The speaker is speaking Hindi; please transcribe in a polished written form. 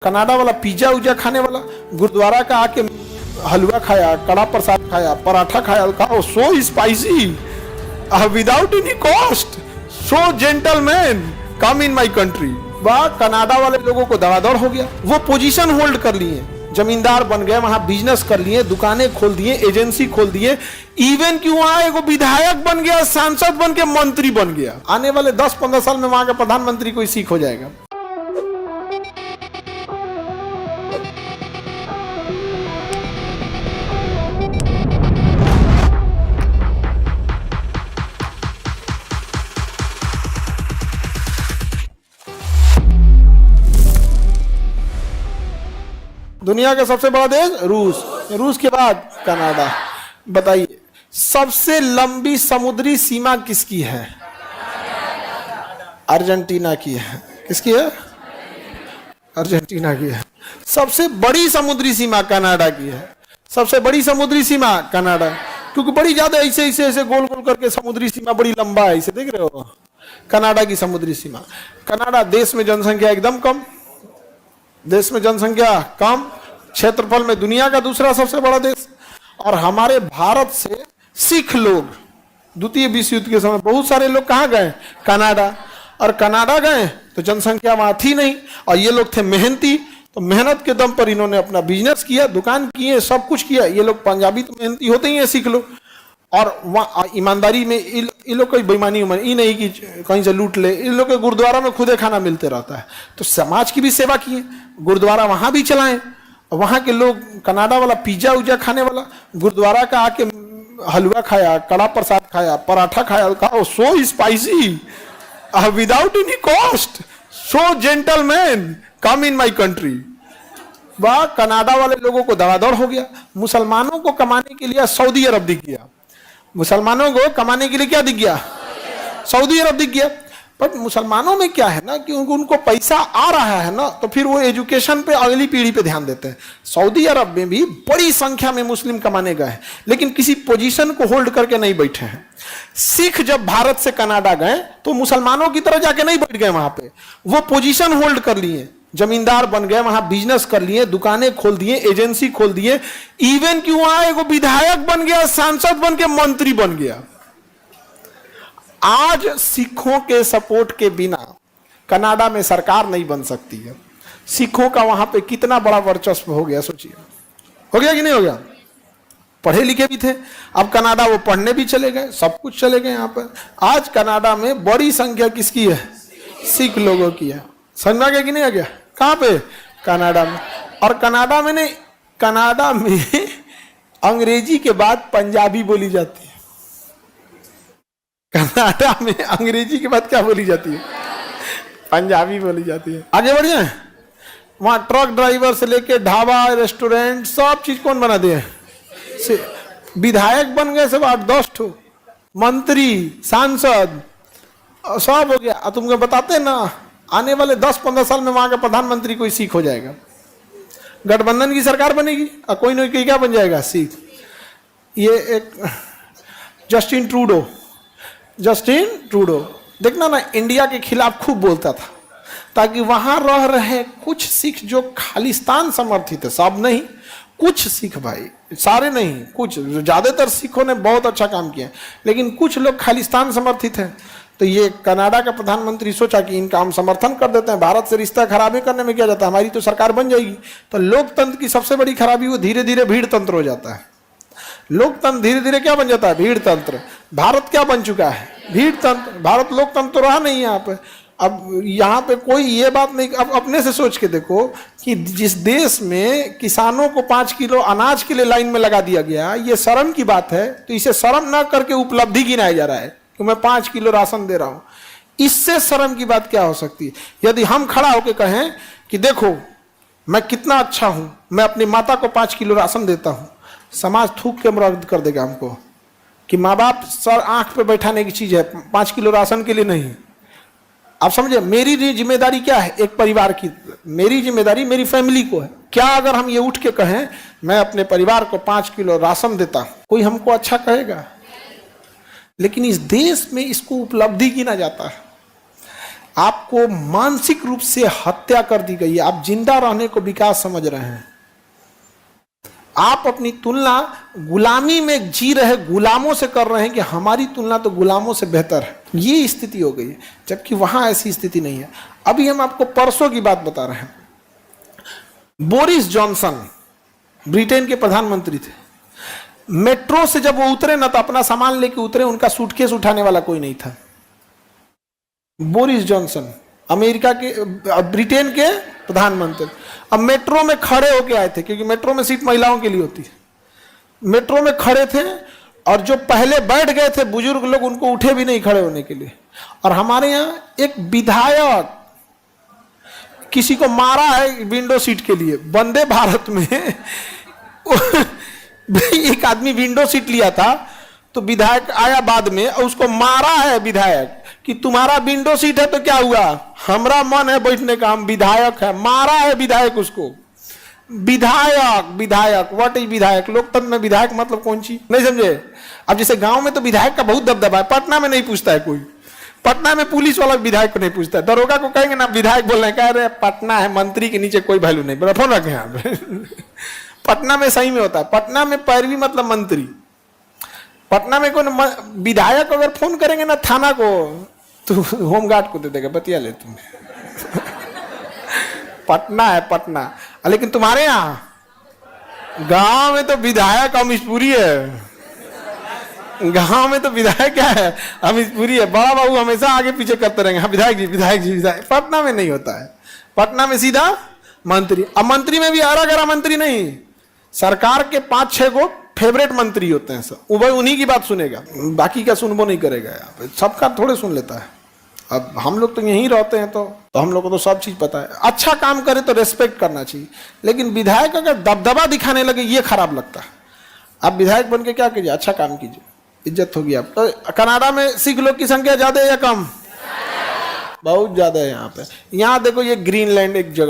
कनाडा वाला पिज्जा उज्जा खाने वाला गुरुद्वारा का आके हलवा खाया, कड़ा प्रसाद खाया, पराठा खाया, सो spicy without any cost, so gentleman come in my country. वाह, कनाडा वाले लोगों को दौड़ हो गया, वो पोजीशन होल्ड कर लिए, जमींदार बन गए, वहां बिजनेस कर लिए, दुकानें खोल दिए, एजेंसी खोल दिए, इवन कि वहां एक विधायक बन गया, सांसद बन के मंत्री बन गया। आने वाले 10-15 साल में वहां का प्रधानमंत्री कोई सीख हो जाएगा। दुनिया का सबसे बड़ा देश रूस, रूस के बाद कनाडा। बताइए सबसे लंबी समुद्री सीमा किसकी है? अर्जेंटीना की है। किसकी है? अर्जेंटीना की है। सबसे बड़ी समुद्री सीमा कनाडा की है। सबसे बड़ी समुद्री सीमा कनाडा, क्योंकि बड़ी ज्यादा ऐसे ऐसे ऐसे गोल गोल करके समुद्री सीमा बड़ी लंबा है, इसे देख रहे हो, कनाडा की समुद्री सीमा। कनाडा देश में जनसंख्या एकदम कम, देश में जनसंख्या कम, क्षेत्रफल में दुनिया का दूसरा सबसे बड़ा देश। और हमारे भारत से सिख लोग द्वितीय विश्व युद्ध के समय बहुत सारे लोग कहाँ गए? कनाडा। और कनाडा गए तो जनसंख्या वहां थी नहीं, और ये लोग थे मेहनती, तो मेहनत के दम पर इन्होंने अपना बिजनेस किया, दुकान किए, सब कुछ किया। ये लोग पंजाबी तो मेहनती होते ही हैं सिख लोग, और वहाँ ईमानदारी में इन लोग कोई बेईमानी ये नहीं कि कहीं से लूट ले। इन लोग के गुरुद्वारा में खुदे खाना मिलते रहता है, तो समाज की भी सेवा किए, गुरुद्वारा वहां भी चलाएं। वहां के लोग कनाडा वाला पिज्जा उज्जा खाने वाला गुरुद्वारा का आके हलवा खाया, कड़ा प्रसाद खाया, पराठा खाया, सो spicy without any cost, so gentleman come in my country. वाह, कनाडा वाले लोगों को दौड़ हो गया। मुसलमानों को कमाने के लिए सऊदी अरब दिख गया, मुसलमानों को कमाने के लिए क्या दिख गया? सऊदी अरब दिख गया। बट मुसलमानों में क्या है ना कि उनको पैसा आ रहा है ना, तो फिर वो एजुकेशन पे अगली पीढ़ी पे ध्यान देते हैं। सऊदी अरब में भी बड़ी संख्या में मुस्लिम कमाने गए हैं, लेकिन किसी पोजीशन को होल्ड करके नहीं बैठे हैं। सिख जब भारत से कनाडा गए तो मुसलमानों की तरह जाके नहीं बैठ गए वहां पे, वो पोजीशन होल्ड कर लिए, जमींदार बन गए, वहां बिजनेस कर लिए, दुकानें खोल दिए, एजेंसी खोल दिए, इवन कि वहां एक विधायक बन गया, सांसद बन के मंत्री बन गया। आज सिखों के सपोर्ट के बिना कनाडा में सरकार नहीं बन सकती है। सिखों का वहां पे कितना बड़ा वर्चस्व हो गया, सोचिए। हो गया कि नहीं हो गया? पढ़े लिखे भी थे, अब कनाडा वो पढ़ने भी चले गए, सब कुछ चले गए यहाँ पर। आज कनाडा में बड़ी संख्या किसकी है? सिख लोगों की है। समझ आ गया कि नहीं आ गया? कहाँ पे? कनाडा में। और कनाडा में नहीं, कनाडा में अंग्रेजी के बाद पंजाबी बोली जाती है। कनाडा में अंग्रेजी के बाद क्या बोली जाती है? पंजाबी बोली जाती है। आगे बढ़िए, वहां ट्रक ड्राइवर से लेके ढाबा, रेस्टोरेंट, सब चीज कौन बना दिए? विधायक बन गए सब 8-10 ठो, मंत्री, सांसद, सब हो गया। तुमको बताते ना, आने वाले 10-15 साल में वहां का प्रधानमंत्री कोई सिख हो जाएगा। गठबंधन की सरकार बनेगी और कोई ना कोई क्या बन जाएगा? सिख। ये एक जस्टिन ट्रूडो देखना ना, इंडिया के खिलाफ खूब बोलता था, ताकि वहां रह रहे कुछ सिख जो खालिस्तान समर्थित है, सब नहीं, कुछ सिख भाई, सारे नहीं, कुछ, ज्यादातर सिखों ने बहुत अच्छा काम किया, लेकिन कुछ लोग खालिस्तान समर्थित हैं। तो ये कनाडा का प्रधानमंत्री सोचा कि इनका हम समर्थन कर देते हैं, भारत से रिश्ता खराबी करने में क्या जाता है, हमारी तो सरकार बन जाएगी। तो लोकतंत्र की सबसे बड़ी खराबी वो धीरे धीरे भीड़ तंत्र हो जाता है। लोकतंत्र धीरे धीरे क्या बन जाता है? भीड़ तंत्र। भारत क्या बन चुका है? भीड़ तंत्र। भारत लोकतंत्र तो रहा नहीं यहाँ पे। अब यहाँ पे कोई ये बात नहीं, अब अपने से सोच के देखो कि जिस देश में किसानों को 5 किलो अनाज के लिए लाइन में लगा दिया गया, ये शर्म की बात है, तो इसे शर्म ना करके उपलब्धि गिनाया जा रहा है कि मैं 5 किलो राशन दे रहा हूं। इससे शर्म की बात क्या हो सकती है? यदि हम खड़ा होकर कहें कि देखो मैं कितना अच्छा हूं, मैं अपनी माता को 5 किलो राशन देता हूं, समाज थूक के मर्द कर देगा हमको कि माँ बाप सर आंख पे बैठाने की चीज है, 5 किलो राशन के लिए नहीं। आप समझे, मेरी जिम्मेदारी क्या है? एक परिवार की मेरी जिम्मेदारी मेरी फैमिली को है। क्या अगर हम ये उठ के कहें मैं अपने परिवार को 5 किलो राशन देता हूं, कोई हमको अच्छा कहेगा? लेकिन इस देश में इसको उपलब्धि गिना जाता है। आपको मानसिक रूप से हत्या कर दी गई है। आप जिंदा रहने को विकास समझ रहे हैं। आप अपनी तुलना गुलामी में जी रहे गुलामों से कर रहे हैं कि हमारी तुलना तो गुलामों से बेहतर है। ये स्थिति हो गई है, जबकि वहां ऐसी स्थिति नहीं है। अभी हम आपको परसों की बात बता रहे हैं। बोरिस जॉनसन ब्रिटेन के प्रधानमंत्री थे। मेट्रो से जब वो उतरे ना, तो अपना सामान लेके उतरे, उनका सूटकेस उठाने वाला कोई नहीं था। बोरिस जॉनसन अमेरिका के ब्रिटेन के प्रधानमंत्री अब मेट्रो में खड़े होके आए थे, क्योंकि मेट्रो में सीट महिलाओं के लिए होती है। मेट्रो में खड़े थे और जो पहले बैठ गए थे बुजुर्ग लोग, उनको उठे भी नहीं खड़े होने के लिए। और हमारे यहाँ एक विधायक किसी को मारा है विंडो सीट के लिए। वंदे भारत में एक आदमी विंडो सीट लिया था, तो विधायक आया बाद में, उसको मारा है विधायक कि तुम्हारा विंडो सीट है तो क्या हुआ, हमारा मन है बैठने का, हम विधायक है। मारा है विधायक उसको। विधायक विधायक व्हाट इज विधायक? लोकतंत्र में विधायक मतलब कौन सी, नहीं समझे? अब जैसे गांव में तो विधायक का बहुत दबदबा है, पटना में नहीं पूछता है कोई। पटना में पुलिस वाला विधायक को नहीं पूछता है। दरोगा को कहेंगे ना विधायक बोल रहे हैं, कह रहे पटना है, मंत्री के नीचे कोई वैल्यू नहीं। फोन रखे यहाँ पे पटना में सही में होता है। पटना में पैरवी मतलब मंत्री। पटना में कोई विधायक अगर फोन करेंगे ना थाना को, तो होमगार्ड को दे देगा, बतिया ले तुम पटना है पटना। लेकिन तुम्हारे यहाँ गांव में तो विधायक अमीशपुरी है। गांव में तो विधायक क्या है, अमीशपुरी है। बड़ा बाबू हमेशा आगे पीछे करते रहेंगे, हाँ विधायक जी विधायक जी विधायक। पटना में नहीं होता है। पटना में सीधा मंत्री। अब मंत्री में भी आरा गरा मंत्री नहीं, सरकार के 5-6 गो फेवरेट मंत्री होते हैं सब। वो भाई उन्हीं की बात सुनेगा, बाकी का सुनबो नहीं करेगा। सबका थोड़े सुन लेता है। अब हम लोग तो यहीं रहते हैं, तो हम लोग को तो सब चीज पता है। अच्छा काम करे तो रेस्पेक्ट करना चाहिए, लेकिन विधायक अगर दबदबा दिखाने लगे ये खराब लगता है। आप विधायक बन के क्या कीजिए, अच्छा काम कीजिए, इज्जत होगी आप। तो कनाडा में सिख लोग की संख्या ज्यादा है या कम? बहुत ज्यादा है यहाँ पे। यहाँ देखो ये ग्रीनलैंड एक जगह